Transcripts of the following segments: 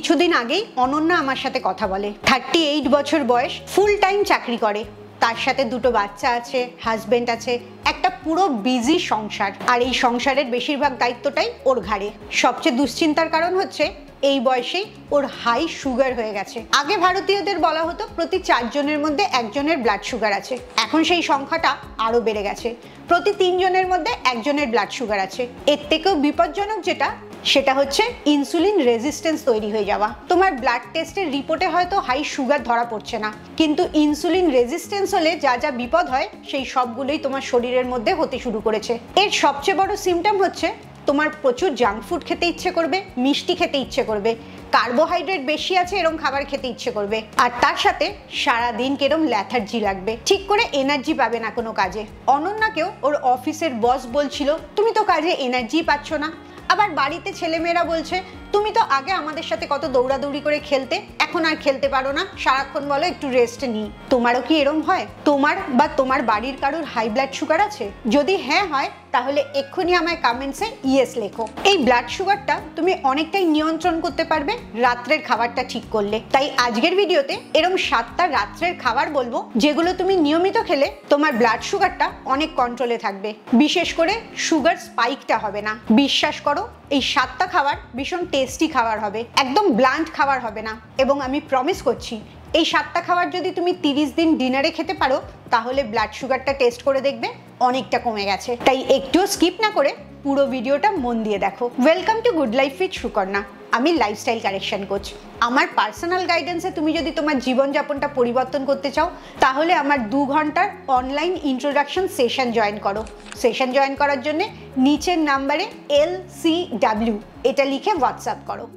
কিছুদিন আগেই অনন্যা আমার সাথে কথা বলে। 38 বছর বয়স, ফুল টাইম চাকরি করে, তার সাথে দুটো বাচ্চা আছে, হাজবেন্ড আছে, একটা পুরো বিজি সংসার। আর এই সংসারের বেশিরভাগ দায়িত্বটাই ওর ঘাড়ে। সবচেয়ে দুশ্চিন্তার কারণ হচ্ছে এই বয়সেই ওর হাই সুগার হয়ে গেছে। আগে ভারতীয়দের বলা হতো প্রতি 4 জনের মধ্যে একজনের ব্লাড সুগার আছে, এখন সেই সংখ্যাটা আরো বেড়ে গেছে, প্রতি 3 জনের মধ্যে একজনের ব্লাড সুগার আছে। এর থেকেও বিপজ্জনক যেটা, সেটা হচ্ছে ইনসুলিন রেজিস্ট্যান্স তৈরি হয়ে যাওয়া। তোমার ব্লাড টেস্টের রিপোর্টে হয়তো হাই সুগার ধরা পড়ছে না, কিন্তু ইনসুলিন রেজিস্ট্যান্স হলে যা যা বিপদ হয় সেই সবগুলোই তোমার শরীরের মধ্যে হতে শুরু করেছে। এর সবচেয়ে বড় সিমটম হচ্ছে তোমার প্রচুর জাঙ্ক ফুড খেতে ইচ্ছে করবে, মিষ্টি খেতে ইচ্ছে করবে, কার্বোহাইড্রেট বেশি আছে এরকম খাবার খেতে ইচ্ছে করবে, আর তার সাথে সারাদিন কেরম ল্যাথার্জি লাগবে, ঠিক করে এনার্জি পাবে না কোনো কাজে। অনন্যাকেও ওর অফিসের বস বলছিল তুমি তো কাজে এনার্জি পাচ্ছ না। আবার বাড়িতে ছেলেমেয়েরা বলছে তুমি তো আগে আমাদের সাথে কত দৌড়াদৌড়ি করে খেলতে, এখন আর খেলতে পারো না, সারাক্ষণ বলো একটু রেস্ট নিই। তোমারও কি এরম হয়? তোমার বা তোমার বাড়ির কারোর হাই ব্লাড সুগার আছে? যদি হ্যাঁ হয় তাহলে এক্ষুনি আমায় কমেন্টসে ইয়েস লেখো। এই ব্লাড সুগারটা তুমি অনেকটাই নিয়ন্ত্রণ করতে পারবে রাত্রের খাবারটা ঠিক করলে। তাই আজকের ভিডিওতে এরম 7টা রাত্রের খাবার বলবো যেগুলো তুমি নিয়মিত খেলে তোমার ব্লাড সুগারটা অনেক কন্ট্রোলে থাকবে, বিশেষ করে সুগার স্পাইকটা হবে না। বিশ্বাস করো এই 7টা খাবার ভীষণ টেস্টি খাবার হবে, একদম ব্লান্ট খাবার হবে না। এবং আমি প্রমিস করছি এই 7টা খাবার যদি তুমি 30 দিন ডিনারে খেতে পারো তাহলে ব্লাড সুগারটা টেস্ট করে দেখবে অনেকটা কমে গেছে। তাই একটুও স্কিপ না করে পুরো ভিডিওটা মন দিয়ে দেখো। Welcome to good life with Sukanya. আমি লাইফস্টাইল কারেকশন কোচ। আমার পার্সোনাল গাইডেন্সে তুমি যদি তোমার জীবনযাপনটা পরিবর্তন করতে চাও তাহলে আমার 2 ঘন্টার অনলাইন ইন্ট্রোডাকশন সেশন জয়েন করো। সেশন জয়েন করার জন্য নিচের নাম্বারে LCW এটা লিখে হোয়াটসঅ্যাপ করো।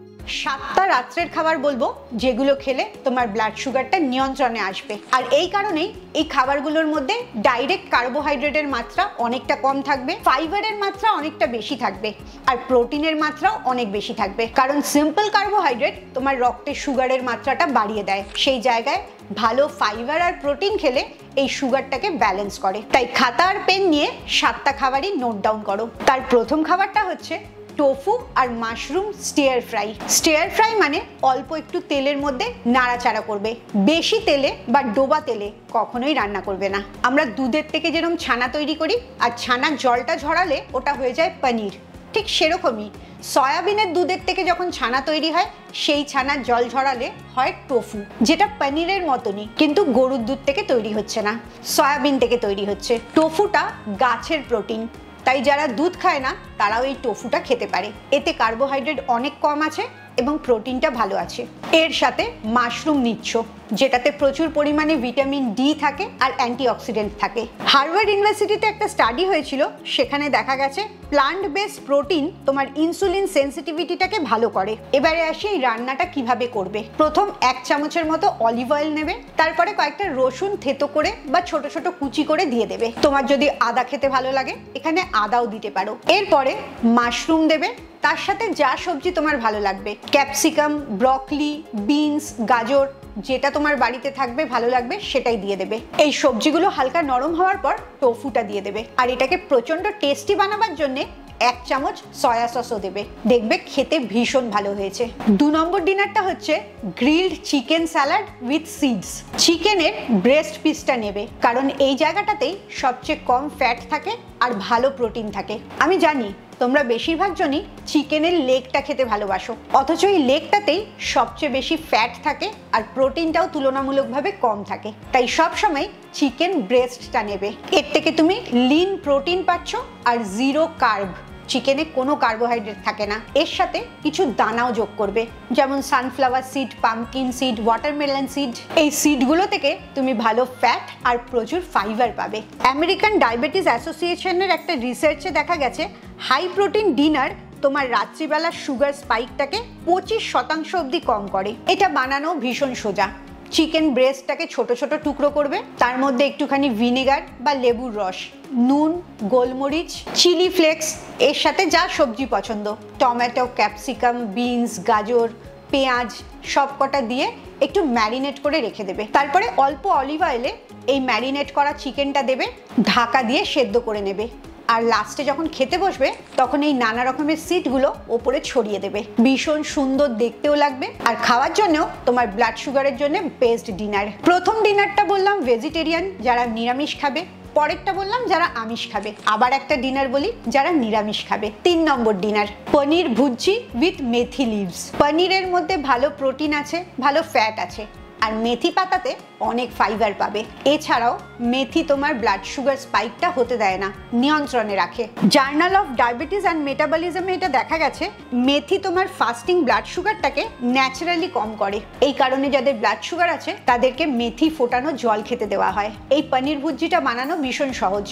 7টা রাত্রের খাবার বলবো যেগুলো খেলে তোমার ব্লাড সুগারটা নিয়ন্ত্রণে আসবে। আর এই কারণেই এই খাবারগুলোর মধ্যে ডাইরেক্ট কার্বোহাইড্রেটের মাত্রা অনেকটা কম থাকবে, ফাইবারের মাত্রা অনেকটা বেশি থাকবে, আর প্রোটিনের মাত্রাও অনেক বেশি থাকবে। কারণ সিম্পল কার্বোহাইড্রেট তোমার রক্তে সুগারের মাত্রাটা বাড়িয়ে দেয়, সেই জায়গায় ভালো ফাইবার আর প্রোটিন খেলে এই সুগারটাকে ব্যালেন্স করে। তাই খাতা আর পেন নিয়ে 7টা খাবারই নোট ডাউন করো। তার প্রথম খাবারটা হচ্ছে টোফু আর mushroom stir fry. Stir fry মানে অল্প একটু তেলের মধ্যে নাড়াচাড়া করবে, বেশি তেলে বা ডোবা তেলে কখনোই রান্না করবে না। আমরা দুধের থেকে যেরকম ছানা তৈরি করি আর ছানার জলটা ঝরালে ওটা হয়ে যায় পনির, ঠিক সেরকমই সয়াবিনের দুধের থেকে যখন ছানা তৈরি হয় সেই ছানার জল ঝরালে হয় টোফু, যেটা পনিরের মতনই, কিন্তু গরুর দুধ থেকে তৈরি হচ্ছে না, সয়াবিন থেকে তৈরি হচ্ছে। টোফুটা গাছের প্রোটিন, তাই যারা দুধ খায় না তারাও এই টোফুটা খেতে পারে। এতে কার্বোহাইড্রেট অনেক কম আছে এবং প্রোটিনটা ভালো আছে। এর সাথে মাশরুম নিচ্ছ যেটাতে প্রচুর পরিমাণে ভিটামিন ডি থাকে আর অ্যান্টিঅক্সিডেন্ট থাকে। হার্ভার্ড ইউনিভার্সিটিতে একটা স্টাডি হয়েছিল, সেখানে দেখা গেছে প্লান্ট বেসড প্রোটিন তোমার ইনসুলিন সেন্সিটিভিটিটাকে ভালো করে। এবারে আসি এই রান্নাটা কিভাবে করবে। প্রথম 1 চামচের মতো অলিভ অয়েল নেবে, তারপরে কয়েকটা রসুন থেতো করে বা ছোট ছোট কুচি করে দিয়ে দেবে। তোমার যদি আদা খেতে ভালো লাগে এখানে আদাও দিতে পারো। এরপরে মাশরুম দেবে, তার সাথে যা সবজি তোমার ভালো লাগবে, ক্যাপসিকাম, ব্রকলি, বিনস, গাজর, যেটা তোমার বাড়িতে থাকবে ভালো লাগবে সেটাই দিয়ে দেবে। এই সবজিগুলো হালকা নরম হওয়ার পর টোফুটা দিয়ে দেবে, আর এটাকে প্রচন্ড টেস্টি বানাবার জন্য 1 চামচ সয়া সসও দেবে, দেখবে খেতে ভীষণ ভালো হয়েছে। 2 নম্বর ডিনারটা হচ্ছে grilled chicken salad with seeds. চিকেনের ব্রেস্ট পিসটা নেবে, কারণ এই জায়গাটাতেই সবচেয়ে কম ফ্যাট থাকে আর ভালো প্রোটিন থাকে। আমি জানি তোমরা বেশিরভাগ জনই চিকেনের লেগটা খেতে ভালোবাসো, অথচ এই লেগটাতেই সবচেয়ে বেশি ফ্যাট থাকে আর প্রোটিনটাও তুলনামূলকভাবে কম থাকে। তাই সবসময় চিকেন ব্রেস্টটা নেবে, এর থেকে তুমি লিন প্রোটিন পাচ্ছ আর 0 কার্ব। চিকেনে কোনো কার্বোহাইড্রেট থাকে না। এর সাথে কিছু দানাও যোগ করবে, যেমন sunflower seed, pumpkin seed, watermelon seed. এই সিডগুলো থেকে তুমি ভালো ফ্যাট আর প্রচুর ফাইবার পাবে। আমেরিকান ডায়াবেটিস অ্যাসোসিয়েশনের একটা রিসার্চে দেখা গেছে হাই প্রোটিন ডিনার তোমার রাত্রিবেলা সুগার স্পাইকটাকে 25% অবধি কম করে। এটা বানানো ভীষণ সোজা। চিকেন ব্রেস্টটাকে ছোট ছোট টুকরো করবে, তার মধ্যে একটুখানি ভিনেগার বা লেবুর রস, নুন, গোলমরিচ, চিলি ফ্লেক্স, এর সাথে যা সবজি পছন্দ, টমেটো, ক্যাপসিকাম, বিনস, গাজর, পেঁয়াজ সব কটা দিয়ে একটু ম্যারিনেট করে রেখে দেবে। তারপরে অল্প অলিভ অয়েলে এই ম্যারিনেট করা চিকেনটা দেবে, ঢাকা দিয়ে সেদ্ধ করে নেবে। আর লাস্টে যখন খেতে বসবে তখন এই নানা রকমের সিডগুলো ওপরে ছড়িয়ে দেবে। ভীষণ সুন্দর দেখতেও লাগবে, আর খাওয়ার জন্যও তোমার ব্লাড সুগারের জন্য বেস্ট ডিনার। প্রথম ডিনারটা বললাম ভেজিটেরিয়ান, যারা নিরামিষ খাবে। পরেরটা বললাম যারা আমিষ খাবে। আবার একটা ডিনার বলি যারা নিরামিষ খাবে। 3 number dinner, paneer bhurji with methi leaves. পনিরের মধ্যে ভালো প্রোটিন আছে, ভালো ফ্যাট আছে, আর মেথি পাতাতে অনেক ফাইবার পাবে। এছাড়াও মেথি তোমার ব্লাড সুগার স্পাইকটা হতে দেয় না, নিয়ন্ত্রণে রাখে। জার্নাল অফ ডায়াবেটিস অ্যান্ড মেটাবলিজমে এটা দেখা গেছে মেথি তোমার ফাস্টিং ব্লাড সুগারটাকে ন্যাচারালি কম করে। এই কারণে যাদের ব্লাড সুগার আছে তাদেরকে মেথি ফোটানো জল খেতে দেওয়া হয়। এই পনির ভুজিটা বানানো ভীষণ সহজ।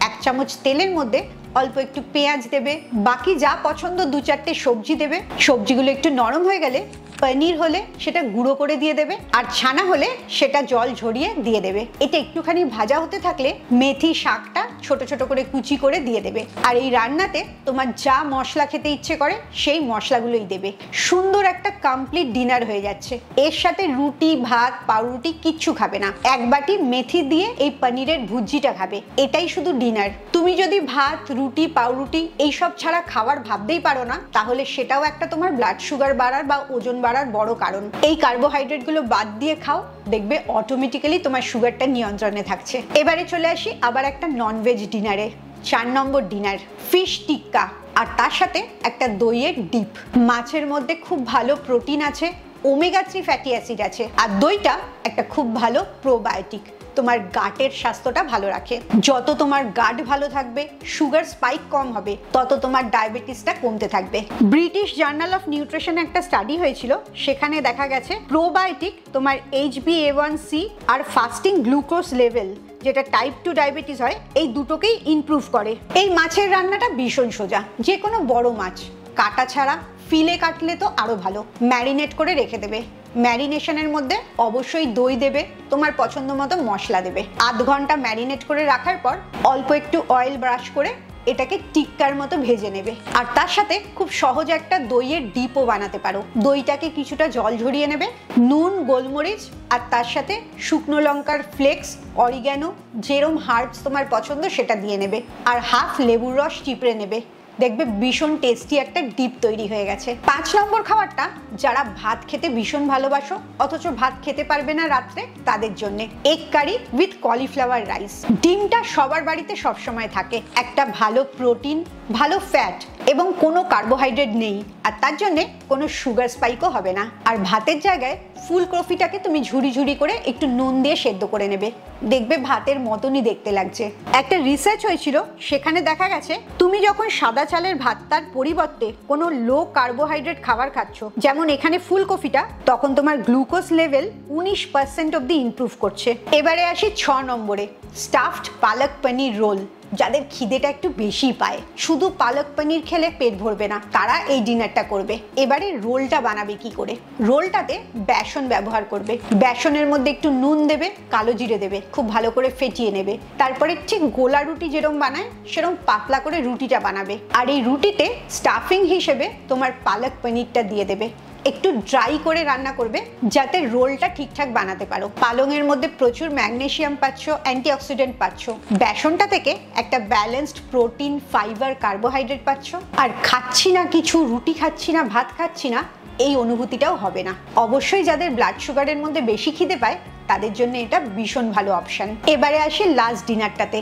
1 চামচ তেলের মধ্যে অল্প একটু পেঁয়াজ দেবে, বাকি যা পছন্দ 2-4টে সবজি দেবে। সবজিগুলো একটু নরম হয়ে গেলে পনির হলে সেটা গুঁড়ো করে দিয়ে দেবে, আর ছানা হলে সেটা জল ঝরিয়ে দিয়ে দেবে। এটা একটুখানি ভাজা হতে থাকলে মেথি শাকটা ছোট ছোট করে কুচি করে দিয়ে দেবে। আর এই রান্নাতে তোমার যা মশলা খেতে ইচ্ছে করে সেই মশলাগুলোই দেবে। সুন্দর একটা কমপ্লিট ডিনার হয়ে যাচ্ছে। এর সাথে রুটি, ভাত, পাউরুটি কিচ্ছু খাবে না। 1 বাটি মেথি দিয়ে এই পনিরের ভুজিটা খাবে, এটাই শুধু ডিনার। তুমি যদি ভাত, রুটি, পাউরুটি এইসব ছাড়া খাবার ভাবতেই পারো না, তাহলে সেটাও একটা তোমার ব্লাড সুগার বাড়ার বা ওজন বাড়ার বড় কারণ। এই কার্বোহাইড্রেট গুলো বাদ দিয়ে খাও, দেখবে অটোমেটিক্যালি তোমার সুগারটা নিয়ন্ত্রণে থাকছে। এবারে চলে আসি আবার একটা ননভেজ ডিনারে। 4 নম্বর ডিনার, ফিশ টিক্কা, আর তার সাথে একটা দইয়ের ডিপ। মাছের মধ্যে খুব ভালো প্রোটিন আছে, ওমেগা 3 ফ্যাটি অ্যাসিড আছে, আর দইটা একটা খুব ভালো প্রোবায়োটিক, তোমার গাটের স্বাস্থ্যটা ভালো রাখে। যত তোমার গাট ভালো থাকবে, সুগার স্পাইক কম হবে, তত তোমার ডায়াবেটিসটা কমতে থাকবে। ব্রিটিশ জার্নাল অফ নিউট্রিশনে একটা স্টাডি হয়েছিল, সেখানে দেখা গেছে প্রোবায়োটিক তোমার HbA1c আর ফাস্টিং গ্লুকোজ লেভেল, যেটা টাইপ 2 ডায়াবেটিস হয়, এই দুটোকেই ইমপ্রুভ করে। এই মাছের রান্নাটা ভীষণ সোজা। যে কোনো বড় মাছ কাটা ছাড়া, ফিলে কাটলে তো আরো ভালো, ম্যারিনেট করে রেখে দেবে। ম্যারিনেশনের মধ্যে অবশ্যই দই দেবে, তোমার পছন্দ মতো মশলা দেবে। 1/2 ঘন্টা ম্যারিনেট করে রাখার পর অল্প একটু অয়েল ব্রাশ করে এটাকে টিক্কার মতো ভেজে নেবে। আর তার সাথে খুব সহজ একটা দইয়ের ডিপও বানাতে পারো। দইটাকে কিছুটা জল ঝরিয়ে নেবে, নুন, গোলমরিচ আর তার সাথে শুকনো লঙ্কার ফ্লেক্স, অরিগ্যানো, যেরম হার্বস তোমার পছন্দ সেটা দিয়ে নেবে, আর হাফ লেবুর রস চিপড়ে নেবে। দেখবে ভীষণ টেস্টি একটা ডিপ তৈরি হয়ে গেছে। 5 নম্বর খাবারটা যারা ভাত খেতে ভীষণ ভালোবাসো অথচ ভাত খেতে পারবে না রাত্রে, তাদের জন্য egg curry with cauliflower rice. ডিমটা সবার বাড়িতে সবসময় থাকে, একটা ভালো প্রোটিন, ভালো ফ্যাট এবং কোনো কার্বোহাইড্রেট নেই, আর তার জন্য কোনো সুগার স্পাইকও হবে না। আর ভাতের জায়গায় ফুলকপিটাকে তুমি ঝুরি ঝুরি করে একটু নুন দিয়ে সেদ্ধ করে নেবে, দেখবে ভাতের মতনই দেখতে লাগছে। একটা রিসার্চ হয়েছিল, সেখানে দেখা গেছে তুমি যখন সাদা চালের ভাতটার পরিবর্তে কোনো লো কার্বোহাইড্রেট খাবার খাচ্ছ, যেমন এখানে ফুলকপিটা, তখন তোমার গ্লুকোজ লেভেল 19% অব্দি ইমপ্রুভ করছে। এবারে আসি 6 নম্বরে, স্টাফড পালক পনির রোল। যাদের খিদেটা একটু বেশি পায়, শুধু পালক পনির খেলে পেট ভরবে না, তারা এই ডিনারটা করবে। এবারে রোলটা বানাবে কি করে? রোলটাতে বেসন ব্যবহার করবে। বেসনের মধ্যে একটু নুন দেবে, কালো জিরে দেবে, খুব ভালো করে ফেটিয়ে নেবে। তারপরে ঠিক গোলা রুটি যেরকম বানায় সেরকম পাতলা করে রুটিটা বানাবে, আর এই রুটিতে স্টাফিং হিসেবে তোমার পালক পনিরটা দিয়ে দেবে। একটু ড্রাই করে রান্না করবে যাতে রোলটা ঠিকঠাক বানাতে পারো। পালংয়ের মধ্যে প্রচুর ম্যাগনেসিয়াম পাচ্ছ, অ্যান্টিঅক্সিডেন্ট পাচ্ছ, বেসনটা থেকে একটা ব্যালেন্সড প্রোটিন, ফাইবার, কার্বোহাইড্রেট পাচ্ছ। আর খাচ্ছি না কিছু, রুটি খাচ্ছি না, ভাত খাচ্ছি না, এই অনুভূতিটাও হবে না। অবশ্যই যাদের ব্লাড সুগারের মধ্যে বেশি খিদে পায় তাদের জন্য এটা ভীষণ ভালো অপশন। এবারে আসি লাস্ট ডিনারটাতে।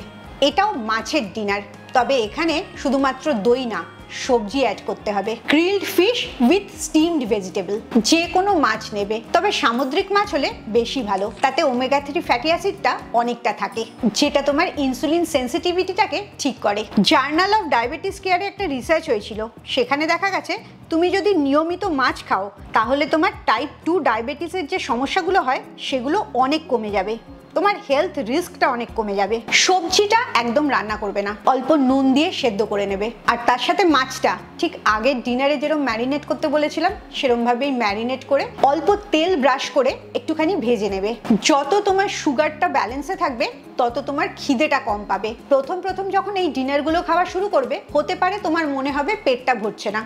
এটাও মাছের ডিনার, তবে এখানে শুধুমাত্র দই না, সবজি অ্যাড করতে হবে। Grilled fish with steamed vegetable. যে কোনো মাছ নেবে, তবে সামুদ্রিক মাছ হলে বেশি ভালো, তাতে ওমেগা 3 ফ্যাটি অ্যাসিডটা অনেকটা থাকে, যেটা তোমার ইনসুলিন সেন্সিটিভিটিটাকে ঠিক করে। জার্নাল অফ ডায়াবেটিস কেয়ারে একটা রিসার্চ হয়েছিল, সেখানে দেখা গেছে তুমি যদি নিয়মিত মাছ খাও তাহলে তোমার টাইপ 2 ডায়াবেটিসের যে সমস্যাগুলো হয় সেগুলো অনেক কমে যাবে, তোমার হেলথ রিস্কটা অনেক কমে যাবে। সবজিটা একদম রান্না করবে না, অল্প নুন দিয়ে সেদ্ধ করে নেবে, আর তার সাথে মাছটা ঠিক আগের ডিনারে যেরকম ম্যারিনেট করতে বলেছিলাম সেরকম ভাবেই ম্যারিনেট করে অল্প তেল ব্রাশ করে একটুখানি ভেজে নেবে। যত তোমার সুগারটা ব্যালেন্সে থাকবে তত তোমার খিদেটা কম পাবে। প্রথম প্রথম যখন এই ডিনারগুলো খাওয়া শুরু করবে, হতে পারে তোমার মনে হবে পেটটা ভরছে না,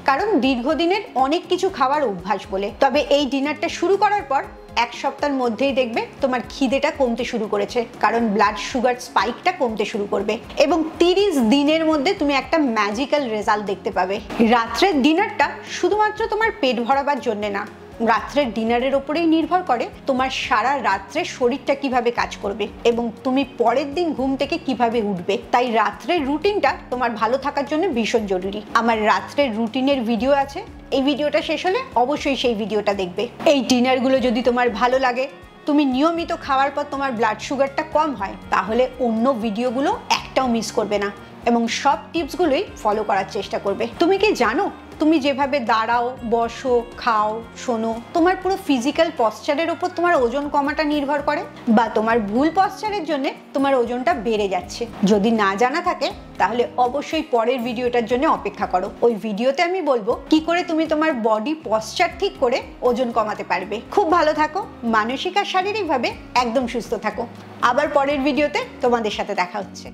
কারণ দীর্ঘদিনের অনেক কিছু খাওয়ার অভ্যাস বলে। তবে এই ডিনারটা শুরু করার পর 1 সপ্তাহের মধ্যেই দেখবে তোমার খিদেটা কমতে শুরু করেছে, কারণ ব্লাড সুগার স্পাইকটা কমতে শুরু করবে এবং 30 দিনের মধ্যে তুমি একটা ম্যাজিক্যাল রেজাল্ট দেখতে পাবে। রাত্রের ডিনারটা শুধুমাত্র তোমার পেট ভরাবার জন্য না, রাত্রের ডিনারের ওপরেই নির্ভর করে তোমার সারা রাত্রে শরীরটা কিভাবে কাজ করবে এবং তুমি পরের দিন ঘুম থেকে কিভাবে উঠবে। তাই রাত্রের রুটিনটা তোমার ভালো থাকার জন্য ভীষণ জরুরি। আমার রাত্রের রুটিনের ভিডিও আছে, এই ভিডিওটা শেষ হলে অবশ্যই সেই ভিডিওটা দেখবে। এই ডিনারগুলো যদি তোমার ভালো লাগে, তুমি নিয়মিত খাওয়ার পর তোমার ব্লাড সুগারটা কম হয়, তাহলে অন্য ভিডিওগুলো একটাও মিস করবে না এবং সব টিপসগুলোই ফলো করার চেষ্টা করবে। তুমি কি জানো, তুমি যেভাবে দাঁড়াও, বসো, খাও, শোনো, তোমার পুরো ফিজিক্যাল পশ্চারের ওপর তোমার ওজন কমাটা নির্ভর করে, বা তোমার ভুল পশ্চারের জন্য তোমার ওজনটা বেড়ে যাচ্ছে? যদি না জানা থাকে তাহলে অবশ্যই পরের ভিডিওটার জন্য অপেক্ষা করো। ওই ভিডিওতে আমি বলবো কি করে তুমি তোমার বডি পশ্চার ঠিক করে ওজন কমাতে পারবে। খুব ভালো থাকো, মানসিক আর শারীরিকভাবে একদম সুস্থ থাকো। আবার পরের ভিডিওতে তোমাদের সাথে দেখা হচ্ছে।